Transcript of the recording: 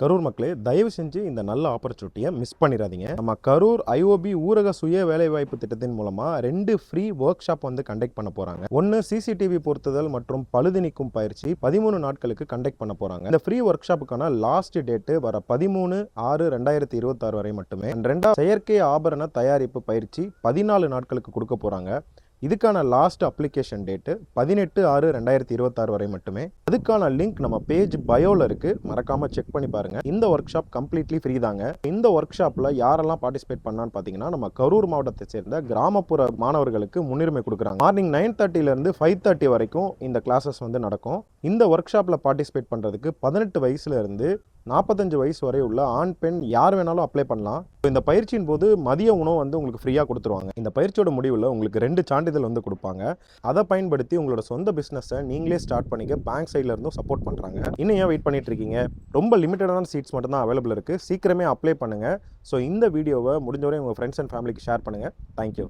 கரூர் மக்களே, தயவு செஞ்சு இந்த நல்ல ஆப்பர்ச்சுனிட்டியை மிஸ் பண்ணிடாதீங்க. நம்ம கரூர் ஐஓபி ஊரக சுய வேலைவாய்ப்பு திட்டத்தின் மூலமா 2 ஃப்ரீ ஒர்க் ஷாப் வந்து கண்டக்ட் பண்ண போறாங்க. ஒன்னு சிசிடிவி பொருத்துதல் மற்றும் பழுது நீக்கும் பயிற்சி 13 நாட்களுக்கு கண்டக்ட் பண்ண போறாங்க. இந்த ஃப்ரீ ஒர்க் ஷாப்புக்கான லாஸ்ட் டேட் வர 13/6/2026 வரை மட்டுமே. ரெண்டாவது, செயற்கை ஆபரண தயாரிப்பு பயிற்சி 14 நாட்களுக்கு கொடுக்க போறாங்க. இதுக்கான லாஸ்ட் அப்ளிகேஷன் டேட்டு 18/6/2026 வரை மட்டுமே. அதுக்கான லிங்க் நம்ம பேஜ் பயோல இருக்கு, மறக்காம செக் பண்ணி பாருங்க. இந்த ஒர்க் ஷாப் கம்ப்ளீட்லி ஃப்ரீ தாங்க. இந்த ஒர்க் ஷாப்ல யாரெல்லாம் பார்ட்டிசிபேட் பண்ணான்னு பாத்தீங்கன்னா, நம்ம கரூர் மாவட்டத்தை சேர்ந்த கிராமப்புற மாணவர்களுக்கு முன்னுரிமை கொடுக்குறாங்க. மார்னிங் 9:30 இருந்து 5:30 வரைக்கும் இந்த கிளாஸஸ் வந்து நடக்கும். இந்த ஒர்க் ஷாப்ல பார்ட்டிசிபேட் பண்றதுக்கு 18 வயசுல இருந்து 45 வயசு வரை உள்ள ஆண் பெண் யார் வேணாலும் அப்ளை பண்ணலாம். இந்த பயிற்சியின் போது மதிய உணவு வந்து உங்களுக்கு ஃப்ரீயாக கொடுத்துருவாங்க. இந்த பயிற்சியோட முடிவில் உங்களுக்கு 2 சான்றிதழ் வந்து கொடுப்பாங்க. அதை பயன்படுத்தி உங்களோட சொந்த பிஸ்னஸை நீங்களே ஸ்டார்ட் பண்ணிக்க பேங்க் சைடில் இருந்தும் சப்போர்ட் பண்ணுறாங்க. இன்னும் ஏன் வெயிட் பண்ணிட்டு இருக்கீங்க? ரொம்ப லிமிட்டடான சீட்ஸ் மட்டும் தான் அவைலபிள் இருக்குது. சீக்கிரமே அப்ளை பண்ணுங்கள். ஸோ இந்த வீடியோவை முடிஞ்சவரை உங்கள் ஃப்ரெண்ட்ஸ் அண்ட் ஃபேமிலிக்கு ஷேர் பண்ணுங்கள். தேங்க்யூ.